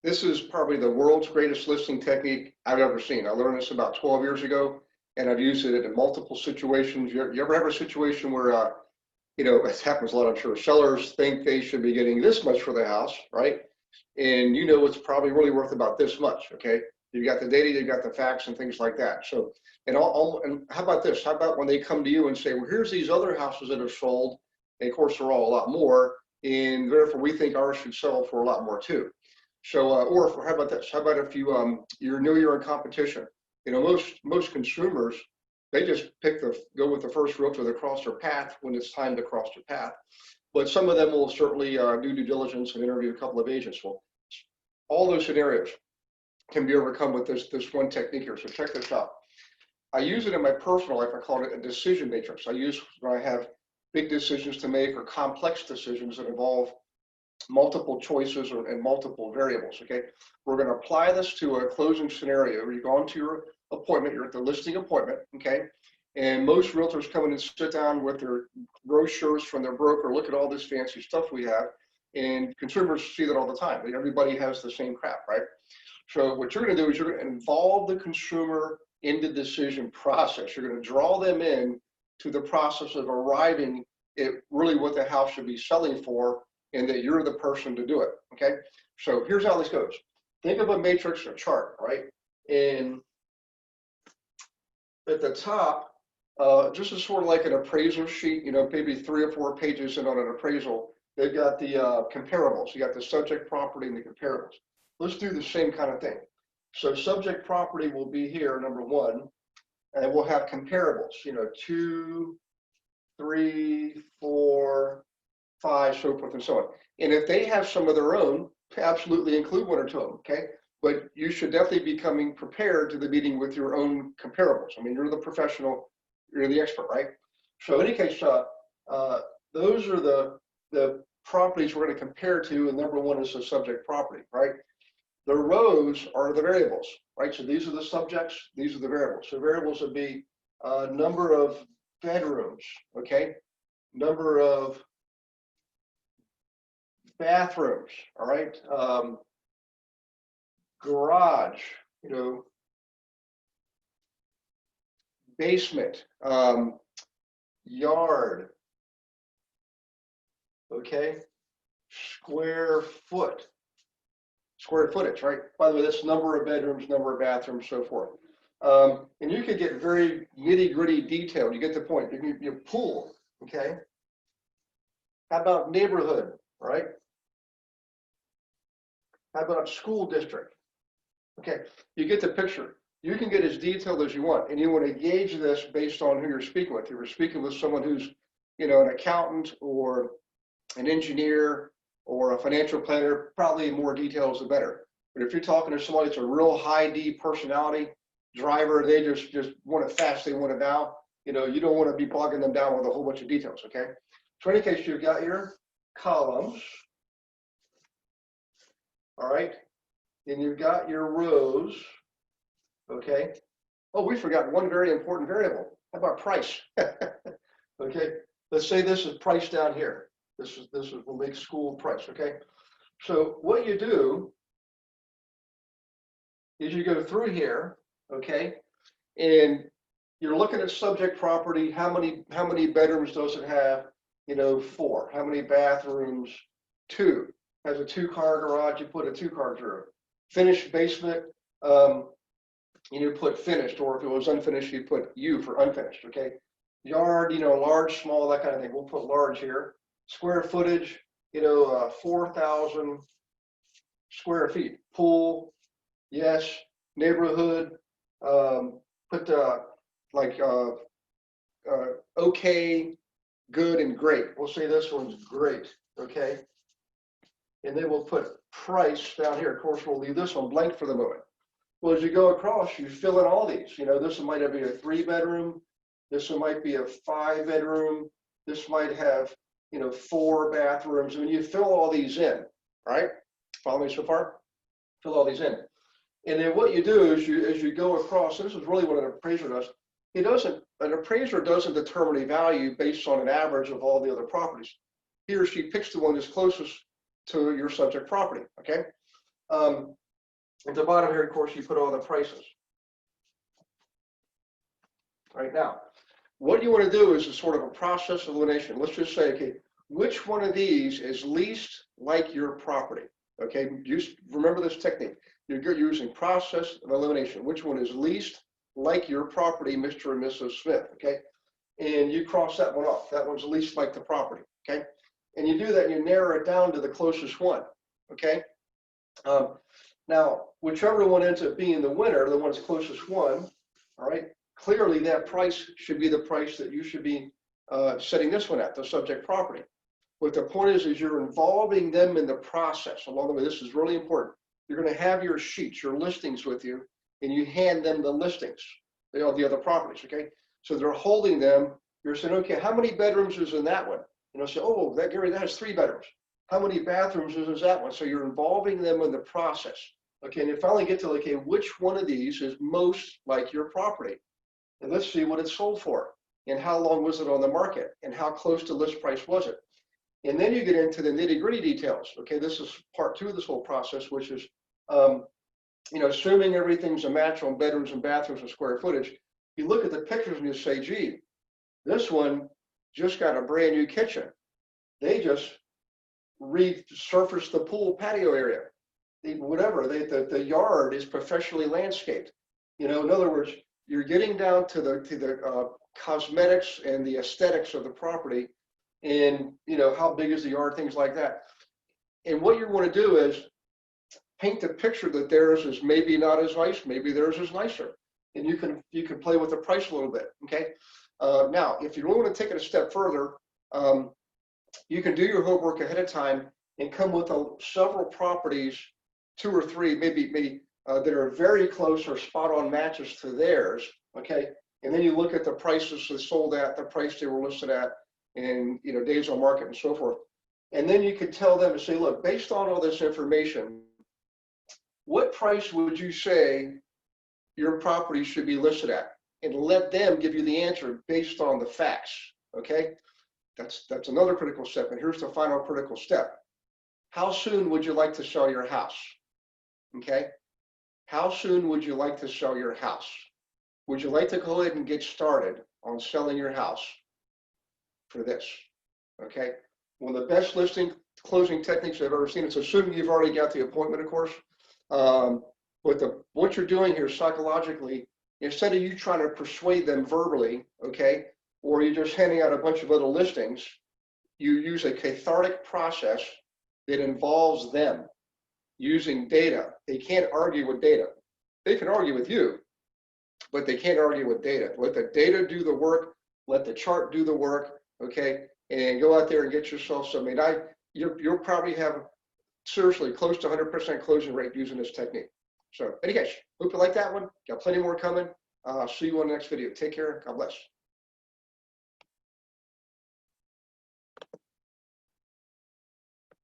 This is probably the world's greatest listing technique I've ever seen. I learned this about 12 years ago, and I've used it in multiple situations. You ever have a situation where, it happens a lot, I'm sure, sellers think they should be getting this much for the house, right? And it's probably really worth about this much, okay? You've got the data, you've got the facts and things like that. So, and how about this? How about when they come to you and say, well, here's these other houses that have sold, and of course, they're all a lot more, and therefore we think ours should sell for a lot more too. So, how about this? How about if you're in competition? Most consumers, they just go with the first realtor that crossed their path when it's time to cross their path. But some of them will certainly do due diligence and interview a couple of agents. Well, all those scenarios can be overcome with this one technique here. So check this out. I use it in my personal life. I call it a decision matrix. I use when I have big decisions to make or complex decisions that involve multiple choices and multiple variables. Okay, we're going to apply this to a closing scenario. You go into your appointment, you're at the listing appointment, okay, and most realtors come in and sit down with their brochures from their broker, look at all this fancy stuff we have, and consumers see that all the time. Everybody has the same crap, right? So what you're going to do is you're going to involve the consumer in the decision process. You're going to draw them in to the process of arriving at really what the house should be selling for, and that you're the person to do it, okay? So here's how this goes. Think of a matrix or chart, right? And at the top, just as sort of like an appraisal sheet, maybe 3 or 4 pages in on an appraisal, they've got the comparables. You got the subject property and the comparables. Let's do the same kind of thing. So subject property will be here, number 1, and we'll have comparables, 2, 3, 4, 5, so forth and so on. And if they have some of their own, absolutely include 1 or 2 of them, okay? But you should definitely be coming prepared to the meeting with your own comparables. I mean, you're the professional, you're the expert, right? So in any case, those are the properties we're going to compare to, and number 1 is the subject property, right? The rows are the variables, right? So these are the subjects, these are the variables. So variables would be number of bedrooms, okay? Number of bathrooms, all right? Garage, basement, yard, okay? Square footage, right? By the way, that's number of bedrooms, number of bathrooms, so forth. And you could get very nitty-gritty detailed. You get the point. Your pool, okay? How about neighborhood, right? How about school district? Okay, you get the picture. You can get as detailed as you want, and you want to gauge this based on who you're speaking with. If you're speaking with someone who's, an accountant or an engineer or a financial planner, probably more details the better. But if you're talking to somebody that's a real high D personality driver, they just want it fast, they want it now. You don't want to be bogging them down with a whole bunch of details, okay? So in any case, you've got your columns, all right? And you've got your rows, okay? Oh, we forgot one very important variable. How about price? Okay, let's say this is price down here. This is we'll make school price, okay? So what you do is you go through here, okay, and you're looking at subject property. How many bedrooms does it have? 4. How many bathrooms? 2. Has a 2-car garage. You put a 2-car through. Finished basement. You put finished, or if it was unfinished, you put U for unfinished. Okay. Yard. Large, small, that kind of thing. We'll put large here. Square footage. 4,000 square feet. Pool. Yes. Neighborhood. Put okay, good, and great. We'll say this one's great, okay? And then we'll put price down here. Of course, we'll leave this one blank for the moment. Well, as you go across, you fill in all these. This one might be a 3-bedroom. This one might be a 5-bedroom. This might have, 4 bathrooms. I mean, you fill all these in, right? Follow me so far? Fill all these in. And then what you do is as you go across, this is really what an appraiser does. An appraiser doesn't determine a value based on an average of all the other properties. He or she picks the one that's closest to your subject property, okay? At the bottom here, of course, you put all the prices. Right now, what you want to do is a sort of a process of elimination. Let's just say, okay, which one of these is least like your property? Okay, just remember this technique. You're using process of elimination. Which one is least like your property, Mr. and Mrs. Smith? Okay, and you cross that one off. That one's least like the property. Okay, and you do that and you narrow it down to the closest one. Okay, now whichever one ends up being the winner, the one's closest one, all right, clearly that price should be the price that you should be setting this one at, the subject property. But the point is you're involving them in the process along the way. This is really important. You're going to have your sheets, your listings with you, and you hand them the listings, the other properties, okay? So they're holding them. You're saying, okay, how many bedrooms is in that one? And they'll say, oh, that Gary, that has 3 bedrooms. How many bathrooms is that one? So you're involving them in the process. Okay, and you finally get to, okay, which one of these is most like your property? And let's see what it sold for, and how long was it on the market, and how close to list price was it? And then you get into the nitty-gritty details. Okay, this is part 2 of this whole process, which is, assuming everything's a match on bedrooms and bathrooms and square footage, you look at the pictures and you say, gee, this one just got a brand new kitchen. They just resurfaced the pool patio area. The yard is professionally landscaped. In other words, you're getting down to the cosmetics and the aesthetics of the property, and how big is the yard, things like that. And what you want to do is paint the picture that theirs is maybe not as nice, maybe theirs is nicer, and you can play with the price a little bit. Okay. Now, if you really want to take it a step further, you can do your homework ahead of time and come with several properties, 2 or 3, maybe that are very close or spot on matches to theirs. Okay. And then you look at the prices they sold at, the price they were listed at, and days on market and so forth. And then you could tell them and say, look, based on all this information, what price would you say your property should be listed at? And let them give you the answer based on the facts. Okay, that's another critical step. And here's the final critical step. How soon would you like to sell your house? Okay, how soon would you like to sell your house? Would you like to go ahead and get started on selling your house for this? Okay, one of the best listing closing techniques I've ever seen. It's assuming you've already got the appointment, of course. But what you're doing here psychologically, instead of you trying to persuade them verbally, okay, or you're just handing out a bunch of other listings, you use a cathartic process that involves them using data. They can't argue with data. They can argue with you, but they can't argue with data. Let the data do the work. Let the chart do the work. Okay, and go out there and get yourself some. You'll probably have seriously close to 100% closing rate using this technique. So, anyways, hope you like that one. Got plenty more coming. See you on the next video. Take care. God bless.